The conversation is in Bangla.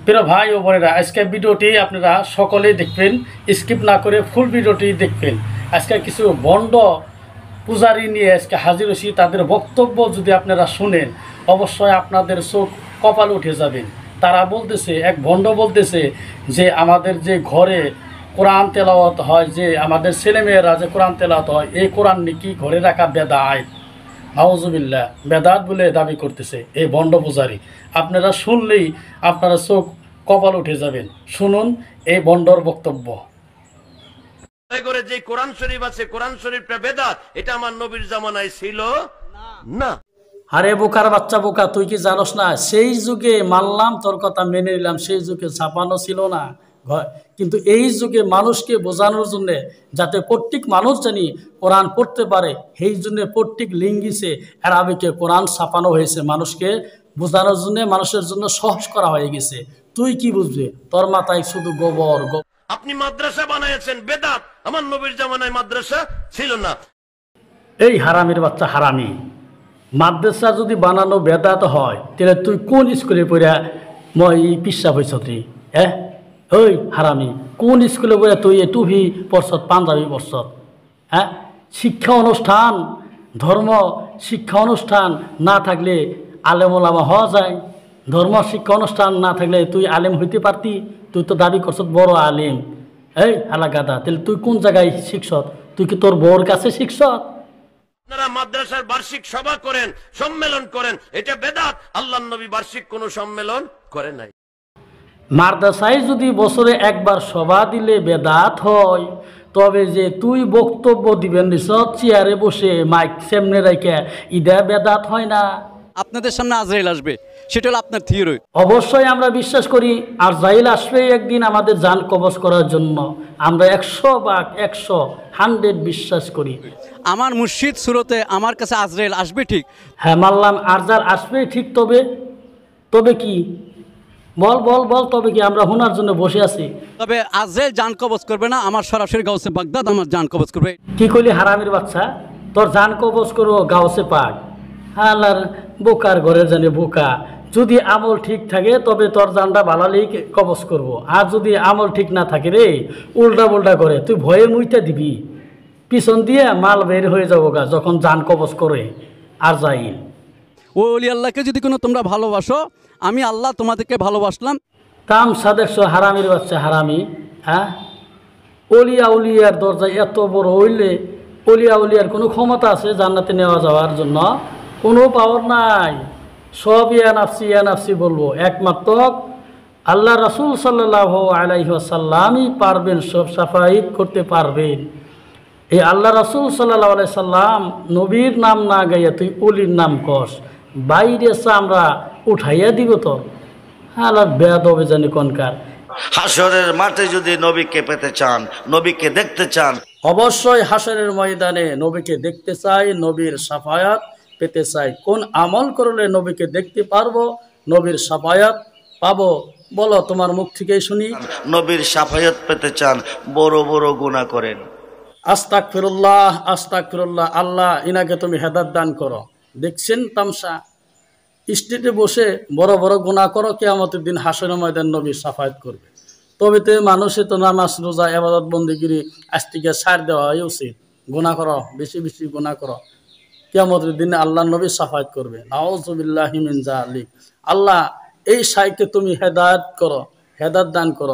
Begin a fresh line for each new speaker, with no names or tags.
প্রিয় ভাই ও বোনেরা, আজকে ভিডিওটি আপনারা সকলেই দেখবেন, স্কিপ না করে ফুল ভিডিওটি দেখবেন। আজকে কিছু ভণ্ড পূজারী নিয়ে আজকে হাজির হয়েছি। তাদের বক্তব্য যদি আপনারা শুনেন, অবশ্যই আপনাদের চোখ কপাল উঠে যাবেন। তারা বলতেছে, এক ভণ্ড বলতেছে যে আমাদের যে ঘরে কোরআন তেলাওয়াত হয়, যে আমাদের ছেলেমেয়েরা যে কোরআন তেলাওয়াত হয়, এই কোরআন নাকি ঘরে রাখা বেদাত। নাউজুবিল্লাহ, বেদাত বলে দাবি করতেছে এই ভণ্ড পূজারী। আপনারা শুনলেই আপনারা চোখ কপাল উঠে যাবেন। শুনুন এই ভণ্ডর বক্তব্য।
করে যে কোরআন শরীফ আছে, কোরআন শরীফটা বেদাত, এটা আমার নবীর জামানায় ছিল না।
আরে বোকার বাচ্চা বোকা, তুই কি জানোস না সেই যুগে মানলাম, তোর কথা মেনে নিলাম, সেই যুগে ছাপানো ছিল না। কিন্তু এই যুগে মানুষকে বোঝানোর জন্য, যাতে প্রত্যেক মানুষ জানি কোরআন পড়তে পারে, সেই জন্য প্রত্যেক লিঙ্গিসে আরবিকে কোরআন ছাপানো হয়েছে। মানুষকে বোঝানোর জন্য, মানুষের জন্য সহজ করা হয়ে গেছে। তুই কি বুঝবি? তোর মাথায় শুধু গোবর।
আপনি মাদ্রাসা বানাইছেন, বেদাত। আমার নবীর জামানায় মাদ্রাসা ছিল না।
এই হারামির বাচ্চা হারামি, মাদ্রাসা যদি বানানো বেদাত হয়, তাহলে তুই কোন স্কুলে পড়া মই পিসা হয়েছ? তুই ওই হারামি, কোন স্কুলে পড়া তুই টুপি পড়ছত, পাঞ্জাবি পড়ছত? শিক্ষা অনুষ্ঠান, ধর্ম শিক্ষা অনুষ্ঠান না থাকলে আলেম ওলামা হওয়া যায়। ধর্ম শিক্ষা অনুষ্ঠান না থাকলে তুই আলেম হইতে পারতি? তুই তো দাবি করছত বড় আলেম। এই আলা গাদা, তাহলে তুই কোন জায়গায় শিখছত? তুই কি তোর বউর কাছে শিখছত?
আপনারা মাদ্রাসার বার্ষিক সভা করেন, সম্মেলন করেন, এটা বেদাত। আল্লাহর নবী বার্ষিক কোনো সম্মেলন করে নাই।
মাদ্রাসায় যদি বছরে একবার সভা দিলে বেদাত হয়, তবে যে তুই বক্তব্য দিবেন সব চেয়ারে বসে মাইক সামনে রেখে, ইদা বেদাত হয় না?
আপনাদের সামনে আজরাইল আসবে, সেটা হলো আপনার থিওরি।
অবশ্যই আমরা বিশ্বাস করি আজরাইল আসবে একদিন আমাদের জান কবজ করার জন্য। আমরা 100% বিশ্বাস করি।
আমার মুর্শিদ সুরতে আমার কাছে আজরাইল আসবে ঠিক।
হ্যাঁ মানলাম, আরজার আসবে ঠিক। তবে কি বল বল বল, তবে কি? আমরা শোনার জন্য বসে আছি।
তবে আজরাইল জান কবজ করবে না, আমার সরাসরি গাউসে বাগদাদ আমার জান কবজ করবে।
কি কইলি হারামির বাচ্চা? তোর জান কবজ করবো গাউসে পাক? হালার বোকার ঘরে জানে বোকা। যদি আমল ঠিক থাকে তবে তোর জানটা বালালেই কবজ করব। আর যদি আমল ঠিক না থাকে রে, উল্টা করে তুই ভয়ে মুইতে দিবি, পিছন দিয়ে মাল বের হয়ে যাবো গা যখন জান কবজ করে আর যাইল।
ও অলি আল্লাহকে যদি কোনো তোমরা ভালোবাসো, আমি আল্লাহ তোমাদেরকে ভালোবাসলাম।
তামসা দেখছো হারামির বাচ্চা হারামি। অলিয়া উলিয়ার দরজা এত বড় হইলে অলিয়া উলিয়ার কোনো ক্ষমতা আছে জান্নাতে নেওয়া যাওয়ার জন্য? কোনো পাওয়ার নাই। সব ইয়া নাফসি বলবো। একমাত্র আল্লাহ রাসূল সাল্লাল্লাহু আলাইহি ওয়াসাল্লামই পারবেন, সব সাফাইত করতে পারবেন। এই আল্লাহ রাসূল সাল্লাল্লাহু আলাইহি সাল্লাম নবীর নাম না গাইয়া তুই অলির নাম কস, বাইরে আমরা উঠাইয়া দিব তোর। আল্লাহ বেয়াদবে জানি কোনকার।
হাসরের মাঠে যদি নবীকে পেতে চান, নবীকে দেখতে চান,
অবশ্যই হাসরের ময়দানে নবীকে দেখতে চাই, নবীর সাফায়াত পেতে চাই। কোন আমল করলে নবীকে দেখতে পারবো, নবীর সাফায়াত পাবো? বলো তোমার মুখ থেকেই শুনি।
নবীর সাফায়াত পেতে চান, বড় বড় গুনাহ করেন।
আস্তাগফিরুল্লাহ আস্তাগফিরুল্লাহ। আল্লাহ ইনাকে তুমি হেদায়েত দান করো। দেখছেন তামসা, স্টেটে বসে বড় বড় গুনাহ করো, কিয়ামতের দিন হাসরের ময়দান নবীর সাফায়াত করবে। তবে তো মানুষে তো নামাজ রোজা ইবাদত বন্দেগিরি আজ থেকে ছাড় দেওয়া উচিত। গুনাহ করো, বেশি বেশি গুনাহ করো, কিয়ামতের দিনে আল্লাহ নবী সাফায়াত করবে। নাউযুবিল্লাহি মিন যালিক। আল্লাহ এই শাইখকে তুমি হেদায়েত করো, হেদায়েত দান করো।